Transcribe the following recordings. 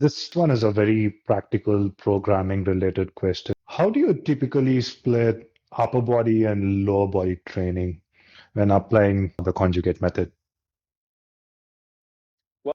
This one is a very practical programming related question. How do you typically split upper body and lower body training when applying the conjugate method? Well,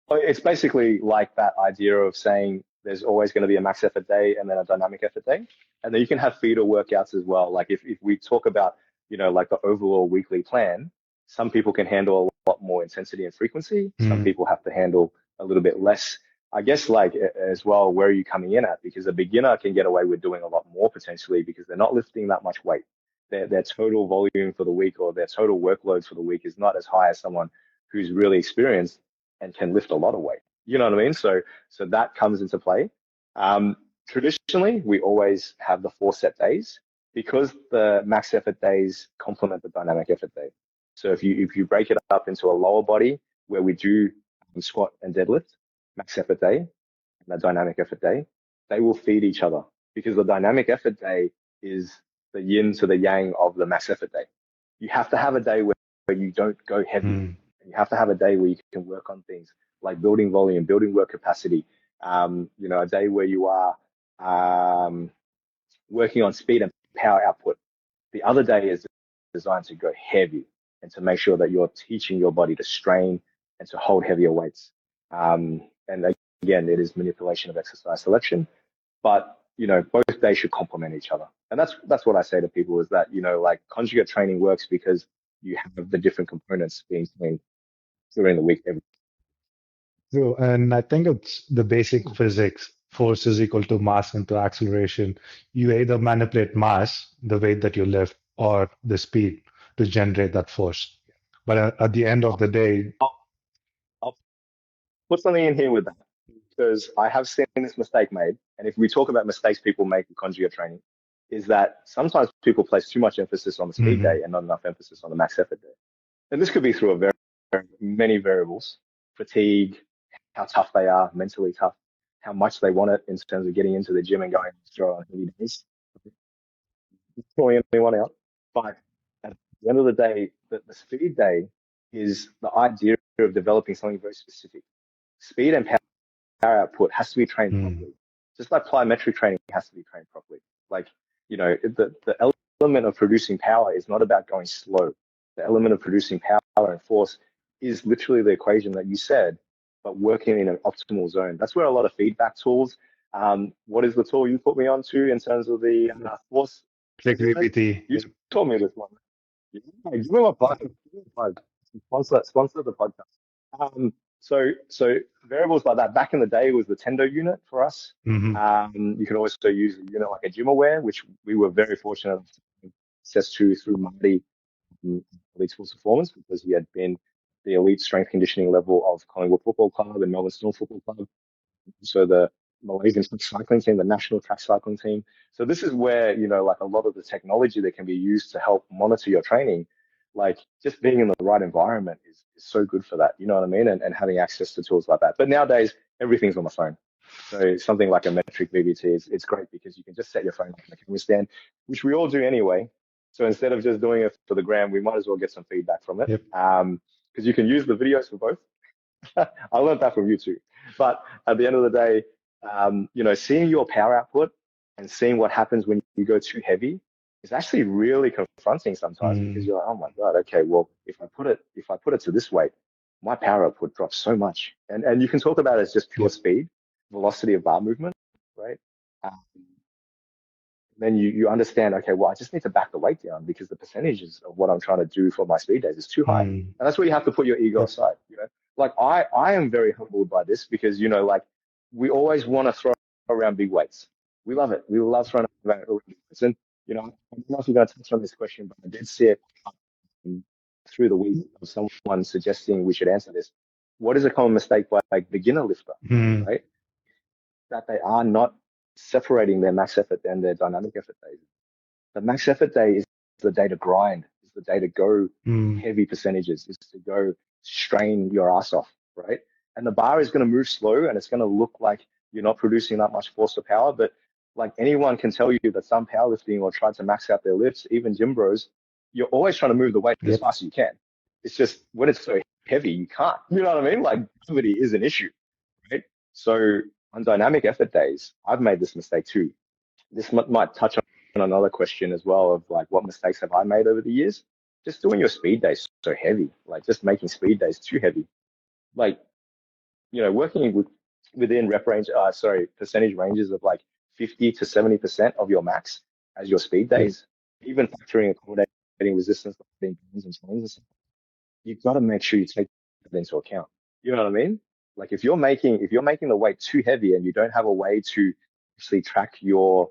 it's basically like that idea of saying there's always going to be a max effort day and then a dynamic effort day. And then you can have feeder workouts as well. Like if we talk about, like the overall weekly plan, some people can handle a lot more intensity and frequency. Some Mm, people have to handle a little bit less. I guess like as well, where are you coming in at? Because a beginner can get away with doing a lot more potentially because they're not lifting that much weight. Their total volume for the week or their total workload for the week is not as high as someone who's really experienced and can lift a lot of weight. You know what I mean? So that comes into play. Traditionally, we always have the 4 set days because the max effort days complement the dynamic effort day. So if you break it up into a lower body where we do squat and deadlift, max effort day, and the dynamic effort day, they will feed each other because the dynamic effort day is the yin to the yang of the max effort day. You have to have a day where you don't go heavy. mm, You have to have a day where you can work on things like building volume, building work capacity. A day where you are working on speed and power output. The other day is designed to go heavy and to make sure that you're teaching your body to strain and to hold heavier weights. And again, it is manipulation of exercise selection, but both days should complement each other. And that's what I say to people is that, like conjugate training works because you have the different components being trained during the week. true. And I think it's the basic physics. Force is equal to mass into acceleration. You either manipulate mass, the weight that you lift, or the speed to generate that force. But at the end of the day, I'll, I'll put something in here with that because I have seen this mistake made. And if we talk about mistakes people make with conjugate training, is that sometimes people place too much emphasis on the speed mhm, day and not enough emphasis on the max effort day. And this could be through very many variables: fatigue, how tough they are, mentally tough, how much they want it in terms of getting into the gym and going straight on heavy days. Calling anyone out. But at the end of the day, the speed day is the idea of developing something very specific. Speed and power output has to be trained mm, properly. Just like plyometric training has to be trained properly. Like, the element of producing power is not about going slow. The element of producing power and force is literally the equation that you said, but working in an optimal zone. That's where a lot of feedback tools. What is the tool you put me onto in terms of the force measurement? flexibility. You told me this one. Yeah, give me my plug. Give me my plug. Sponsor the podcast. So variables like that. Back in the day, it was the Tendo unit for us. Mhm. You can also use a unit like a GymAware, which we were very fortunate to access to through Marty, Elite Sports Performance, because he had been the elite strength conditioning level of Collingwood Football Club and Melbourne Storm Football Club. So the Malaysian cycling team, the national track cycling team. So this is where, like a lot of the technology that can be used to help monitor your training, like just being in the right environment is so good for that. You know what I mean? And having access to tools like that. But nowadays, everything's on the phone. So something like a metric VBT it's great because you can just set your phone up on the camera stand, which we all do anyway. So instead of just doing it for the gram, we might as well get some feedback from it. Yep. Because you can use the videos for both. I learned that from you too. But at the end of the day, seeing your power output and seeing what happens when you go too heavy is actually really confronting sometimes because Mm, you're like, oh my God, okay, well, if I put it to this weight, my power output drops so much. And you can talk about it as just pure yep. speed, velocity of bar movement, right? Um, then you understand, okay, well, I just need to back the weight down because the percentages of what I'm trying to do for my speed days is too high. Mm, And that's where you have to put your ego yep. aside. Like I am very humbled by this because, like we always want to throw around big weights. We love it. We love throwing around big weights. And, I don't know if you're going to touch on this question, but I did see it through the week of someone suggesting we should answer this. What is a common mistake by like beginner lifter, Mm, right? That they are not separating their max effort and their dynamic effort days. The max effort day is the day to grind, is the day to go mm, heavy percentages, is to go strain your ass off, right? And the bar is going to move slow and it's going to look like you're not producing that much force or power. But like anyone can tell you that some powerlifting or try to max out their lifts, even gym bros, you're always trying to move the weight as yep. fast as you can. It's just when it's so heavy, you can't. You know what I mean? Like gravity is an issue, right? So on dynamic effort days, I've made this mistake too. This might touch on another question as well of like, what mistakes have I made over the years? Just doing your speed days so heavy, like just making speed days too heavy. Like, working within percentage ranges of like 50 to 70% of your max as your speed Yeah. days, even factoring accommodating resistance, and stuff, you've got to make sure you take that into account. You know what I mean? Like if you're making the weight too heavy and you don't have a way to actually track your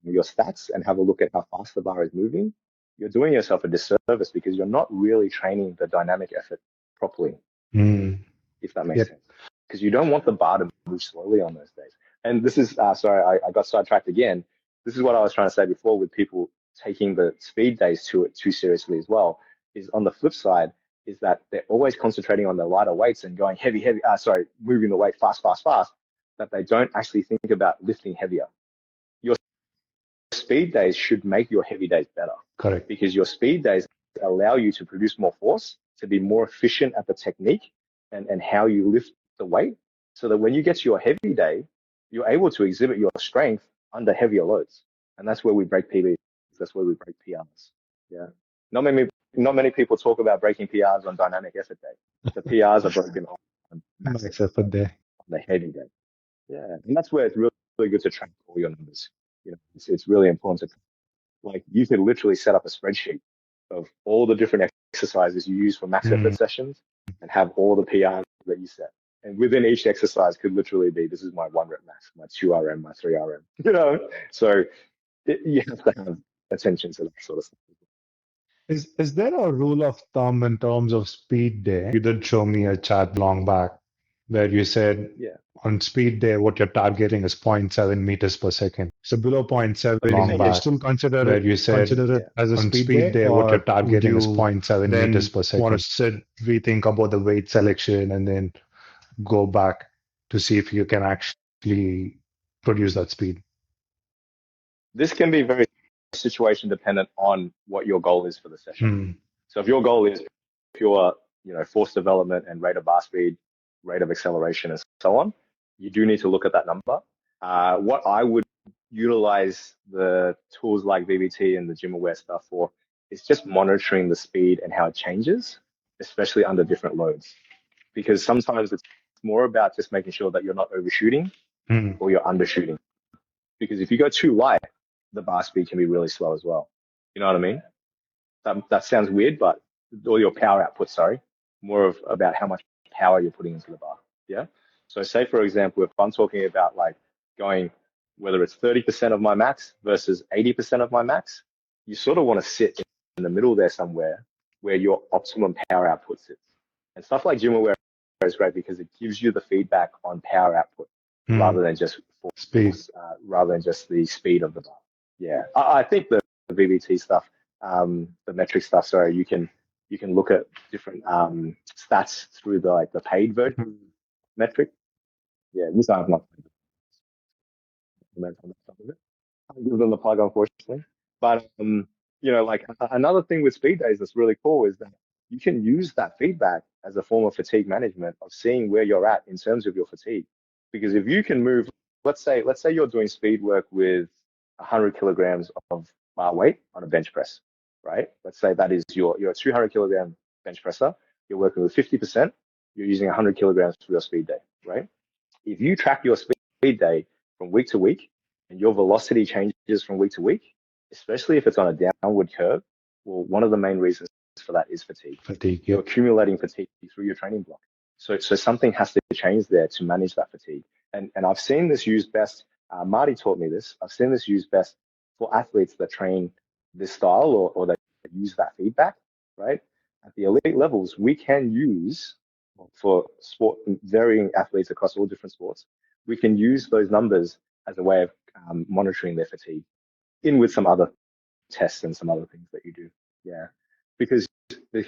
stats and have a look at how fast the bar is moving, you're doing yourself a disservice because you're not really training the dynamic effort properly, Mm. if that makes Yep. sense. Because you don't want the bar to move slowly on those days. And this is, sorry, I got sidetracked again. This is what I was trying to say before with people taking the speed days too seriously as well. Is on the flip side, is that they're always concentrating on the lighter weights and going heavy, heavy, moving the weight fast, fast, fast, that they don't actually think about lifting heavier. Your speed days should make your heavy days better Correct. because your speed days allow you to produce more force, to be more efficient at the technique and how you lift the weight, so that when you get to your heavy day, you're able to exhibit your strength under heavier loads. And that's where we break PBs. That's where we break PRs. Yeah. Not many people talk about breaking PRs on dynamic effort day. The PRs are broken on massive Max effort day. on the heavy day. Yeah. And that's where it's really, really good to track all your numbers. It's really important to, like, you could literally set up a spreadsheet of all the different exercises you use for max effort Mm. sessions and have all the PRs that you set. And within each exercise could literally be, this is my 1 rep max, my 2 RM, my 3 RM, So you have to have attention to that sort of stuff. Is there a rule of thumb in terms of speed day? You did show me a chart long back where you said Yeah. on speed day what you're targeting is zero point 0.7 meters per second. So below 0.7 long Exactly. back, still where you said Yeah. as a on speed day what you're targeting is zero point 0.7 meters per second. Want to sit, rethink about the weight selection and then go back to see if you can actually produce that speed. This can be very situation dependent on what your goal is for the session. Hmm. So if your goal is pure, force development and rate of bar speed, rate of acceleration, and so on, you do need to look at that number. What I would utilize the tools like VBT and the gym aware stuff for is just monitoring the speed and how it changes, especially under different loads. Because sometimes it's more about just making sure that you're not overshooting Hmm. or you're undershooting. Because if you go too light, the bar speed can be really slow as well. You know what I mean? That sounds weird, but or your power output, sorry, more of about how much power you're putting into the bar. Yeah. So say for example, if I'm talking about like going, whether it's 30% of my max versus 80% of my max, you sort of want to sit in the middle there somewhere where your optimum power output sits. And stuff like gym aware is great because it gives you the feedback on power output Hmm. rather than just Speed. rather than just the speed of the bar. Yeah, I think the VBT stuff, the metric stuff. Sorry, you can look at different stats through the paid version metric. Yeah, this I've not implemented on that stuff of it. I'll give them the plug, unfortunately. But like another thing with speed days that's really cool is that you can use that feedback as a form of fatigue management of seeing where you're at in terms of your fatigue. Because if you can move, let's say you're doing speed work with 100 kilograms of bar weight on a bench press, right? Let's say that is your 200 kilogram bench presser. You're working with 50%. You're using 100 kilograms for your speed day, right? If you track your speed day from week to week and your velocity changes from week to week, especially if it's on a downward curve, well, one of the main reasons for that is fatigue. Fatigue. You're Yep. accumulating fatigue through your training block. So something has to change there to manage that fatigue. And I've seen this used best. Marty taught me this. I've seen this used best for athletes that train this style or that use that feedback, right? At the elite levels, we can use for sport, varying athletes across all different sports, we can use those numbers as a way of monitoring their fatigue in with some other tests and some other things that you do. Yeah, because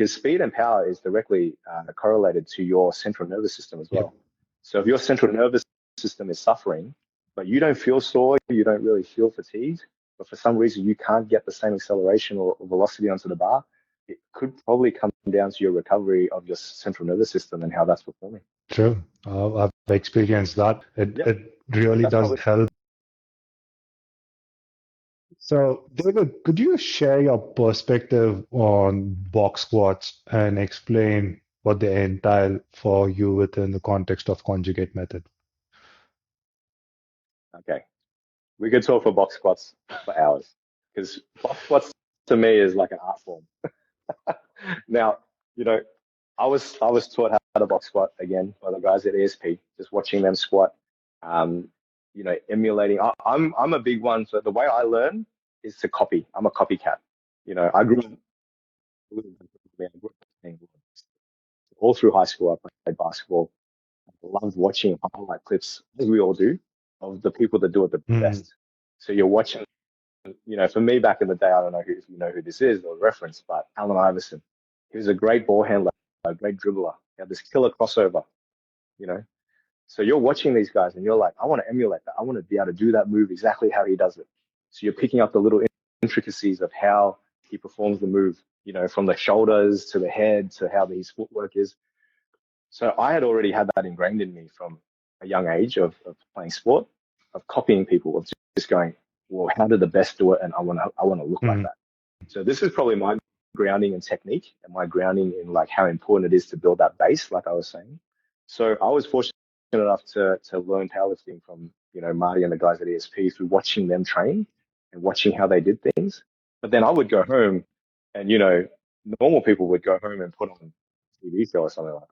speed and power is directly correlated to your central nervous system as Yep. well. So if your central nervous system is suffering, but you don't feel sore, you don't really feel fatigued, but for some reason you can't get the same acceleration or velocity onto the bar, it could probably come down to your recovery of your central nervous system and how that's performing. True. I've experienced that. Yep, It really that's does probably help. So, David, could you share your perspective on box squats and explain what they entail for you within the context of conjugate method? okay. We could talk for box squats for hours because box squats to me is like an art form. Now, you know, I was taught how to box squat again by the guys at ESP, just watching them squat. Um, emulating. I'm a big one. So the way I learn is to copy. I'm a copycat. I grew up playing all through high school. I played basketball. I loved watching highlight clips, as we all do, of the people that do it the Mm, best. So you're watching. For me back in the day, I don't know if you know who this is or reference, but Allen Iverson. He was a great ball handler, a great dribbler. He had this killer crossover, you know. So you're watching these guys and you're like, I want to emulate that. I want to be able to do that move exactly how he does it. So you're picking up the little intricacies of how he performs the move, from the shoulders to the head to how his footwork is. So I had already had that ingrained in me from a young age of playing sport, of copying people, of just going, well, how did the best do it? And I want to look like mm, that. So this is probably my grounding in technique and my grounding in like how important it is to build that base, like I was saying. So I was fortunate enough to learn powerlifting from, Marty and the guys at ESP through watching them train and watching how they did things. But then I would go home and, normal people would go home and put on a TV show or something like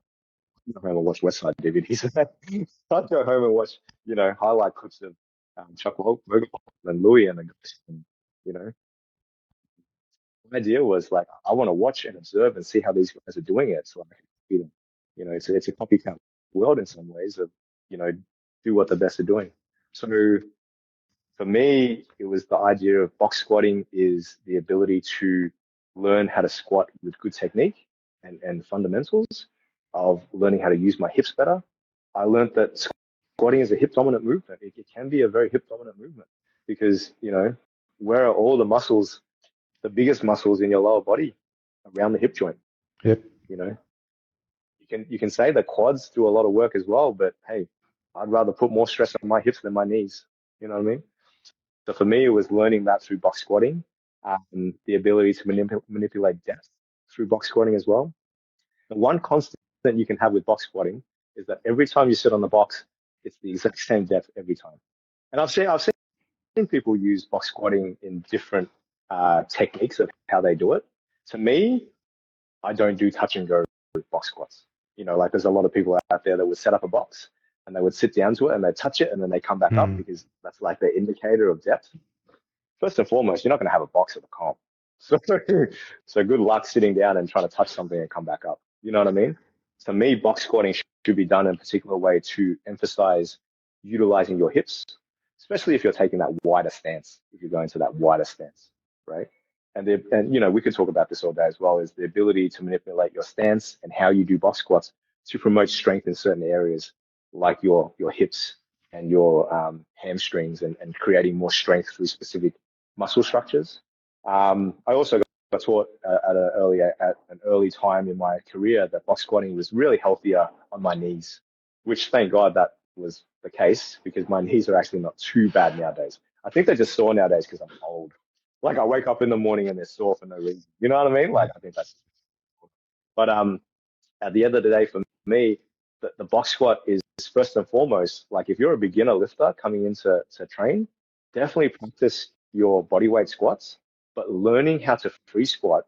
go home and watch West Side DVDs. I'd go home and watch, highlight clips of Chuck Logan and Louis and the guys. And, you know, my idea was like, I want to watch and observe and see how these guys are doing it so I can copy them. It's a copycat world in some ways of, do what the best are doing. So for me, it was the idea of box squatting is the ability to learn how to squat with good technique and fundamentals of learning how to use my hips better. I learned that squatting is a hip dominant movement. It can be a very hip dominant movement because, where are all the muscles, the biggest muscles in your lower body around the hip joint? yep. You know, you can say the quads do a lot of work as well, but hey, I'd rather put more stress on my hips than my knees. You know what I mean? So for me, it was learning that through box squatting, the ability to manipulate depth through box squatting as well. The one constant that you can have with box squatting is that every time you sit on the box, it's the exact same depth every time. And I've seen people use box squatting in different techniques of how they do it. To me, I don't do touch and go box squats. Like there's a lot of people out there that would set up a box and they would sit down to it and they touch it and then they come back up Mm, because that's like their indicator of depth. First and foremost, you're not going to have a box at the comp. So, so good luck sitting down and trying to touch something and come back up. You know what I mean? To me, box squatting should be done in a particular way to emphasize utilizing your hips, especially if you're taking that wider stance, if you're going to that wider stance, right? And we could talk about this all day as well, is the ability to manipulate your stance and how you do box squats to promote strength in certain areas like your hips and your hamstrings and creating more strength through specific muscle structures. I also got taught at an early time in my career that box squatting was really healthier on my knees, which thank God that was the case because my knees are actually not too bad nowadays. I think they're just sore nowadays because I'm old. Like I wake up in the morning and they're sore for no reason. You know what I mean? Like I think that's. But at the end of the day, for me, the box squat is first and foremost, like if you're a beginner lifter coming into to train, definitely practice your body weight squats, but learning how to free squat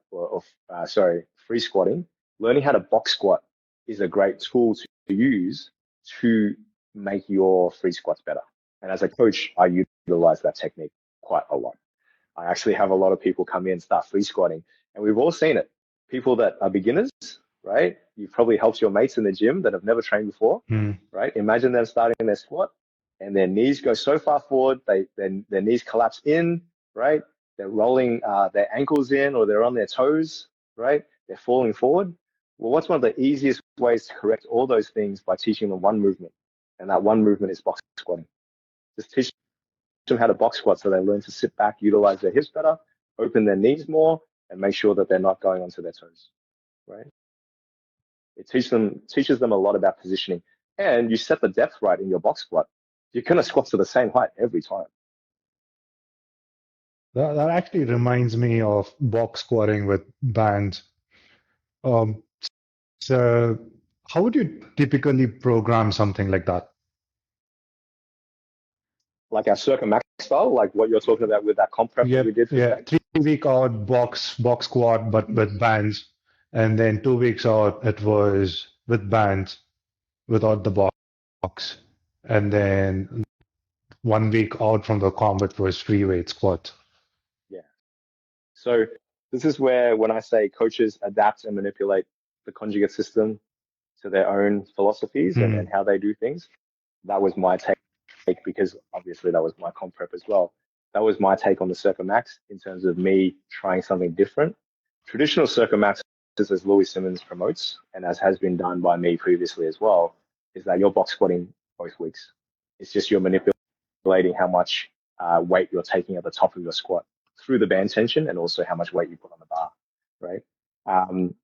free squatting, learning how to box squat is a great tool to use to make your free squats better. And as a coach, I utilize that technique quite a lot. I actually have a lot of people come in, start free squatting, and we've all seen it. People that are beginners, right? You've probably helped your mates in the gym that have never trained before, mm, right? Imagine them starting their squat and their knees go so far forward, their knees collapse in, right? They're rolling their ankles in or they're on their toes, right? They're falling forward. Well, what's one of the easiest ways to correct all those things by teaching them one movement? And that one movement is box squatting. Just teach them how to box squat so they learn to sit back, utilize their hips better, open their knees more, and make sure that they're not going onto their toes, right? It teaches them a lot about positioning. and you set the depth right in your box squat, you're going to squat to the same height every time. That actually reminds me of box squatting with bands. Um, so how would you typically program something like that? Like our circle max style, like what you're talking about with that comp prep that we Yep, did for yeah, today. 3 week out box squat, but with bands, and then 2 weeks out it was with bands without the box, and then 1 week out from the comp it was free weight squat. Yeah. So this is where when I say coaches adapt and manipulate the conjugate system to their own philosophies and Hmm. how they do things, that was my take because obviously that was my comp prep as well. That was my take on the Circa Max in terms of me trying something different. Traditional Circa Max, as Louis Simmons promotes, and as has been done by me previously as well, is that you're box squatting both weeks. It's just you're manipulating how much weight you're taking at the top of your squat through the band tension and also how much weight you put on the bar, right? Um,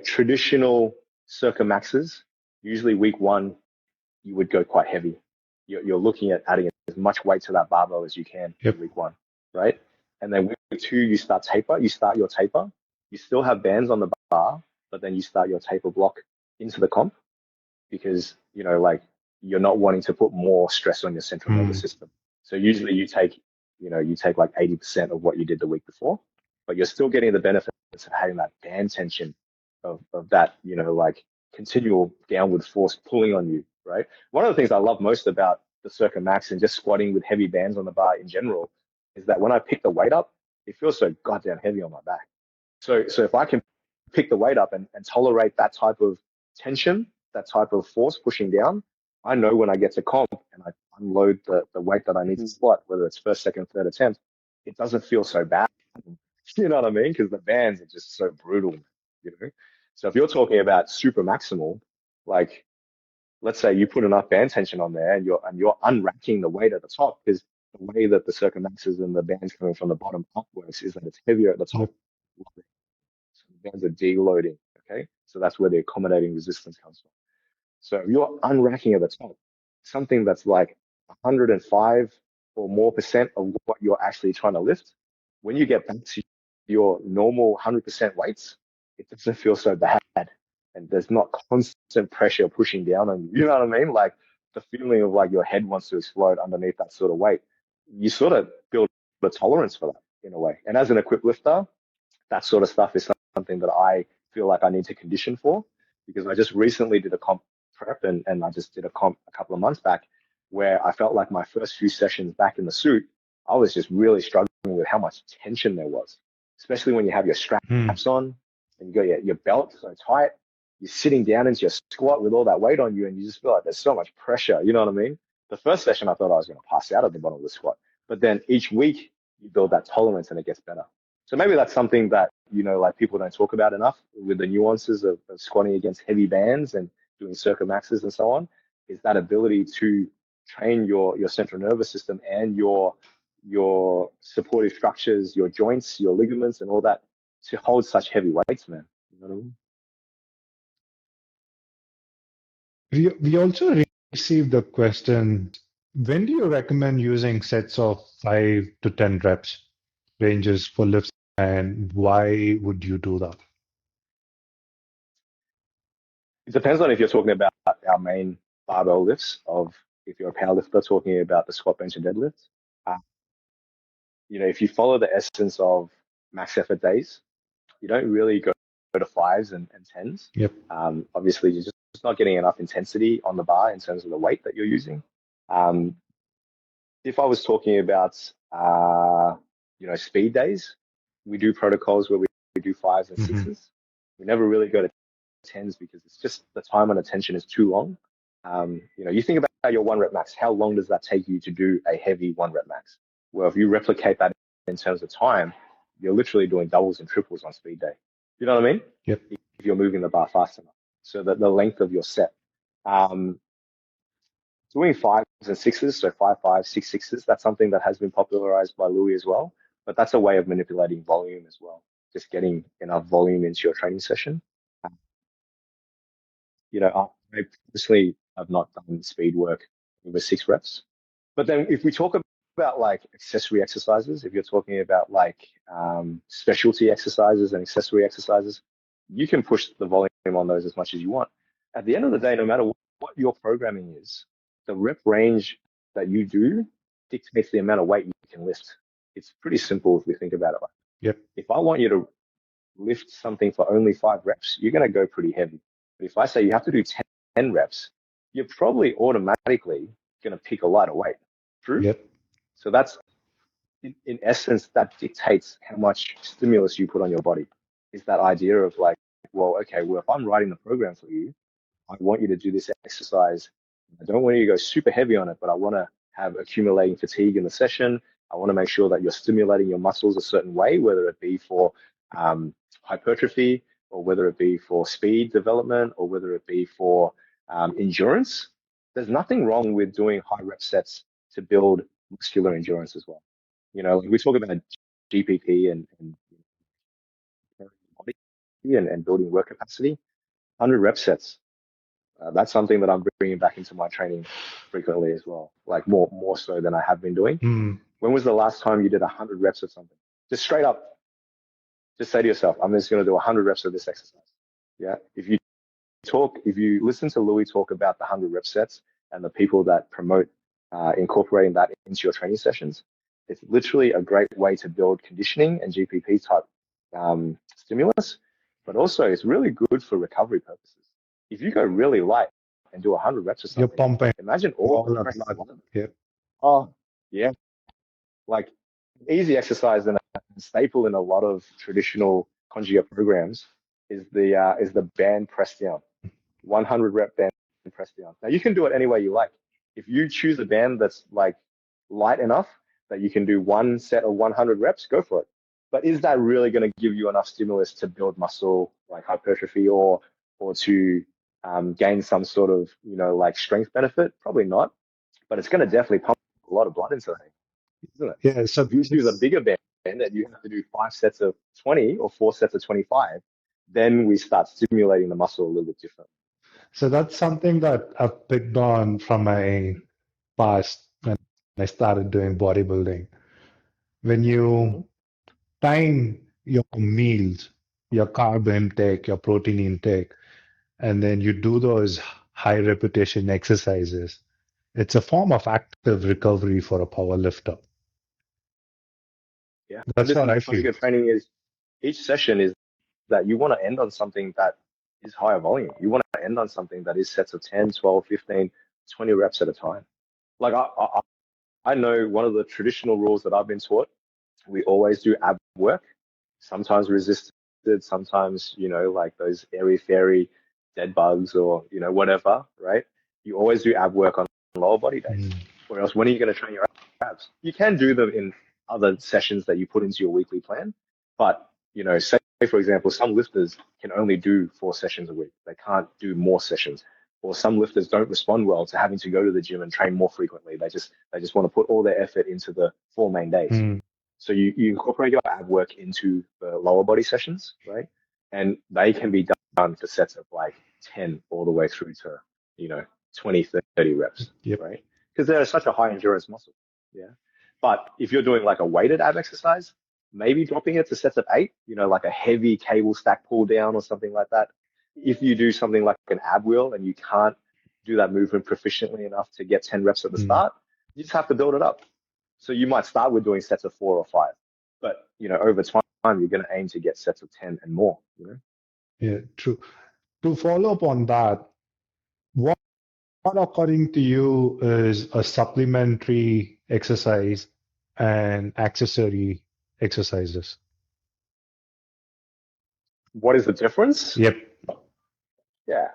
traditional Circa Maxes, usually week one, you would go quite heavy. You're looking at adding as much weight to that barbell as you can Yep. in week one, right? And then week two, you start taper. You start your taper. You still have bands on the bar, but then you start your taper block into the comp because, like you're not wanting to put more stress on your central nervous Hmm. system. So usually you take like 80% of what you did the week before, but you're still getting the benefits of having that band tension of that, like continual downward force pulling on you, right? One of the things I love most about the Circa Max and just squatting with heavy bands on the bar in general is that when I pick the weight up, it feels so goddamn heavy on my back. So if I can pick the weight up and tolerate that type of tension, that type of force pushing down, I know when I get to comp and I unload the weight that I need to squat, whether it's first, second, third attempt, it doesn't feel so bad. You know what I mean? Because the bands are just so brutal, you know? So if you're talking about super maximal, like let's say you put enough band tension on there and you're unracking the weight at the top because the way that the circummaxes and the bands coming from the bottom up works is that it's heavier at the top. Yep. So the bands are deloading. Okay. So that's where the accommodating resistance comes from. So if you're unracking at the top, something that's like 105 or more percent of what you're actually trying to lift, when you get back to your normal 100% weights, it doesn't feel so bad. And there's not constant pressure pushing down on you. You know what I mean? Like the feeling of like your head wants to explode underneath that sort of weight. You sort of build a tolerance for that in a way. And as an equipped lifter, that sort of stuff is something that I feel like I need to condition for because I just recently did a comp prep and I just did a comp a couple of months back where I felt like my first few sessions back in the suit, I was just really struggling with how much tension there was, especially when you have your Hmm. straps on and you got your belt so tight. You're sitting down into your squat with all that weight on you and you just feel like there's so much pressure. You know what I mean? The first session, I thought I was going to pass out at the bottom of the squat. But then each week, you build that tolerance and it gets better. So maybe that's something that, like people don't talk about enough with the nuances of squatting against heavy bands and doing circuit maxes and so on, is that ability to train your central nervous system and your supportive structures, your joints, your ligaments and all that to hold such heavy weights, man. You know what I mean? We also received the question, when do you recommend using sets of 5 to 10 reps ranges for lifts, and why would you do that? It depends on if you're talking about our main barbell lifts of if you're a power lifter talking about the squat, bench, and deadlift. Uh, if you follow the essence of max effort days, you don't really go to fives and tens. Yep. Obviously, you're just not getting enough intensity on the bar in terms of the weight that you're using. Um, if I was talking about, speed days, we do protocols where we do fives and Hmm. sixes. We never really go to tens because it's just the time and attention is too long. You think about your 1 rep max. How long does that take you to do a heavy 1 rep max? Well, if you replicate that in terms of time, you're literally doing doubles and triples on speed day. You know what I mean? Yep. If you're moving the bar fast enough. So that the length of your set. Um, Doing fives and sixes, so 5 5, 6 6s, that's something that has been popularized by Louis as well. But that's a way of manipulating volume as well, just getting enough volume into your training session. I personally have not done speed work over 6 reps. But then if we talk about like accessory exercises, if you're talking about like specialty exercises and accessory exercises, you can push the volume on those as much as you want. At the end of the day, no matter what your programming is, the rep range that you do dictates the amount of weight you can lift. It's pretty simple if we think about it. Yep. If I want you to lift something for only 5 reps, you're going to go pretty heavy. But if I say you have to do 10 reps, you're probably automatically going to pick a lighter weight. True? Yep. So that's, in essence, that dictates how much stimulus you put on your body. Is that idea of like, well, okay, well, if I'm writing the program for you, I want you to do this exercise. I don't want you to go super heavy on it, but I want to have accumulating fatigue in the session. I want to make sure that you're stimulating your muscles a certain way, whether it be for hypertrophy, or whether it be for speed development, or whether it be for endurance. There's nothing wrong with doing high rep sets to build muscular endurance as well. You know, we talk about GPP and building work capacity. 100 rep sets. That's something that I'm bringing back into my training frequently as well, like more so than I have been doing. When was the last time you did 100 reps of something? Just straight up, just say to yourself, I'm just going to do 100 reps of this exercise. Yeah. If you listen to Louis talk about the 100 rep sets and the people that promote incorporating that into your training sessions, it's literally a great way to build conditioning and GPP type stimulus, but also it's really good for recovery purposes. If you go really light and do 100 reps or something, You're pumping imagine all the of blood. Yeah. Oh, yeah. Like easy exercise and a staple in a lot of traditional conjugate programs is the band press down, 100 rep band press down. Now you can do it any way you like. If you choose a band that's like light enough that you can do one set of 100 reps, go for it. But is that really going to give you enough stimulus to build muscle, like hypertrophy, or to gain some sort of like strength benefit? Probably not. But it's going to definitely pump a lot of blood into that, isn't it? Yeah. So If you choose a bigger band that you have to do 5 sets of 20 or 4 sets of 25, then we start stimulating the muscle a little bit different. So that's something that I've picked on from my past when I started doing bodybuilding. When Mm-hmm. you time your meals, your carb intake, your protein intake, and then you do those high repetition exercises, it's a form of active recovery for a power lifter. Yeah. And That's this what is I feel. conjugate training is each session is that you want to end on something that is higher volume. You want to end on something that is sets of 10, 12, 15, 20 reps at a time. Like I know one of the traditional rules that I've been taught, we always do ab work, sometimes resisted, sometimes, like those airy fairy dead bugs or, whatever, right? You always do ab work on lower body days. Mm. Or else when are you going to train your abs? You can do them in other sessions that you put into your weekly plan. But, say for example, some lifters can only do 4 sessions a week. They can't do more sessions. Or some lifters don't respond well to having to go to the gym and train more frequently. They just want to put all their effort into the 4 main days. Mm. So you incorporate your ab work into the lower body sessions, right? And they can be done for sets of like 10 all the way through to, 20, 30 reps, Yep. right? Because they're such a high endurance muscle. Yeah. But if you're doing like a weighted ab exercise, maybe dropping it to sets of 8, like a heavy cable stack pull down or something like that. If you do something like an ab wheel and you can't do that movement proficiently enough to get 10 reps at the Mm. start, you just have to build it up. So you might start with doing sets of 4 or 5, but over time you're going to aim to get sets of 10 and more. Yeah, true. To follow up on that, what according to you is a supplementary exercise and accessory exercises? What is the difference? Yep. Yeah.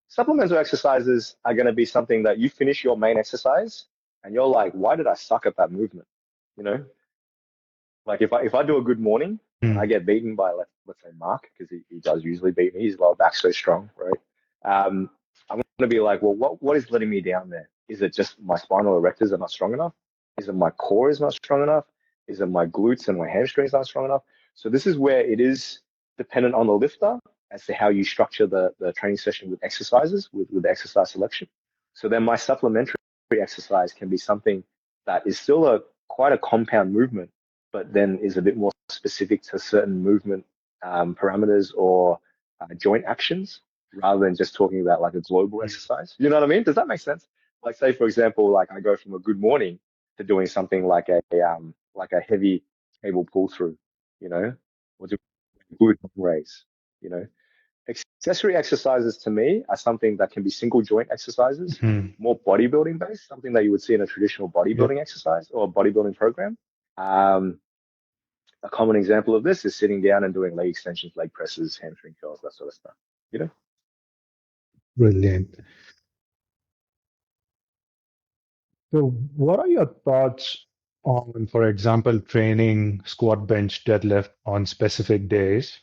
Supplemental exercises are going to be something that you finish your main exercise and you're like, why did I suck at that movement? You know, like if I do a good morning and I Mm. get beaten by let's say Mark, because he does usually beat me, his lower back's so strong, right? I'm gonna be like, well, what is letting me down there? Is it just my spinal erectors are not strong enough? Is it my core is not strong enough? Is it my glutes and my hamstrings not strong enough? So this is where it is dependent on the lifter as to how you structure the training session with exercises, with exercise selection. So then my supplementary exercise can be something that is still quite a compound movement, but then is a bit more specific to certain movement parameters or joint actions, rather than just talking about like a global exercise. You know what I mean? Does that make sense? Like say, for example, like I go from a good morning to doing something like a heavy cable pull through, you know, or do glute raise, you know. Accessory exercises to me are something that can be single joint exercises, Hmm. more bodybuilding based, something that you would see in a traditional Yep. bodybuilding exercise or bodybuilding program. Um, a common example of this is sitting down and doing leg extensions, leg presses, hamstring curls, that sort of stuff. You know, Brilliant. So, what are your thoughts on, for example, training squat, bench, deadlift on specific days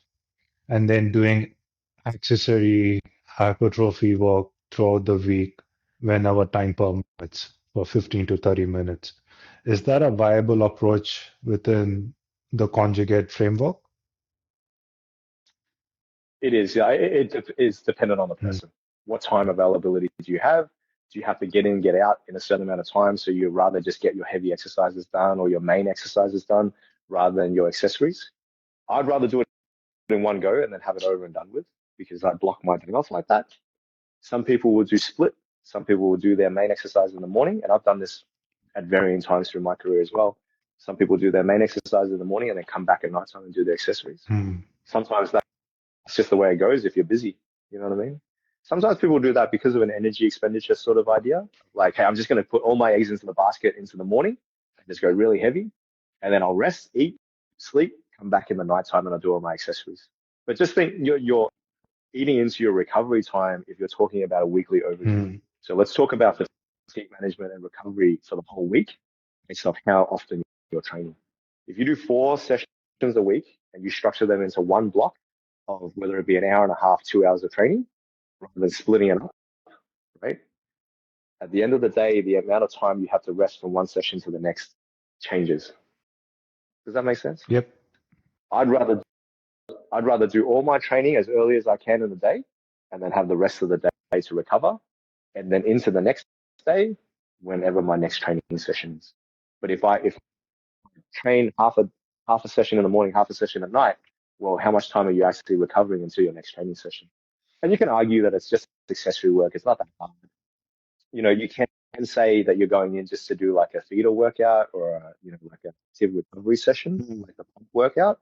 and then doing accessory hypertrophy work throughout the week whenever time permits for 15 to 30 minutes? Is that a viable approach within the conjugate framework? it is. Yeah, it is dependent on the Mm, person. What time availability do you have? Do you have to get in, get out in a certain amount of time? So you rather just get your heavy exercises done or your main exercises done rather than your accessories. I'd rather do it in one go and then have it over and done with because I block my day off like that. Some people will do split. Some people will do their main exercise in the morning, and I've done this at varying times through my career as well. Some people do their main exercise in the morning and then come back at night time and do their accessories. mm, Sometimes that's just the way it goes if you're busy. You know what I mean? Sometimes people do that because of an energy expenditure sort of idea. Like, hey, I'm just going to put all my eggs into the basket into the morning and just go really heavy. And then I'll rest, eat, sleep, come back in the nighttime and I'll do all my accessories. But just think you're eating into your recovery time if you're talking about a weekly overview. mm, So let's talk about fatigue management and recovery for the whole week based off how often you're training. If you do 4 sessions a week and you structure them into one block of whether it be an hour and a half, 2 hours of training, rather than splitting it up, right? At the end of the day, the amount of time you have to rest from one session to the next changes. Does that make sense? yep. I'd rather I'd rather do all my training as early as I can in the day and then have the rest of the day to recover and then into the next day whenever my next training session is. But if I train half a session in the morning, half a session at night, well, how much time are you actually recovering until your next training session? And you can argue that it's just accessory work. It's not that hard. You know, you can say that you're going in just to do like a feeder workout or like a active recovery session, Mm, like a pump workout.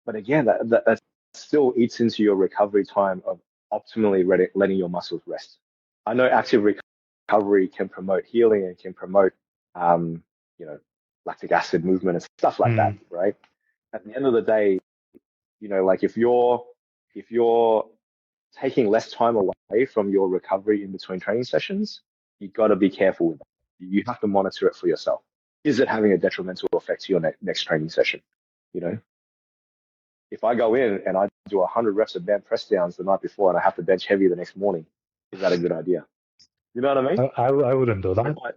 But again, that still eats into your recovery time of optimally letting your muscles rest. I know active recovery can promote healing and can promote, um, you know, lactic acid movement and stuff like that, mm, right? At the end of the day, like if you're taking less time away from your recovery in between training sessions, you've got to be careful with that. You have to monitor it for yourself. Is it having a detrimental effect to your next training session? You know, if I go in and I do 100 reps of band press downs the night before and I have to bench heavy the next morning, is that a good idea? You know what I mean? I wouldn't do If that.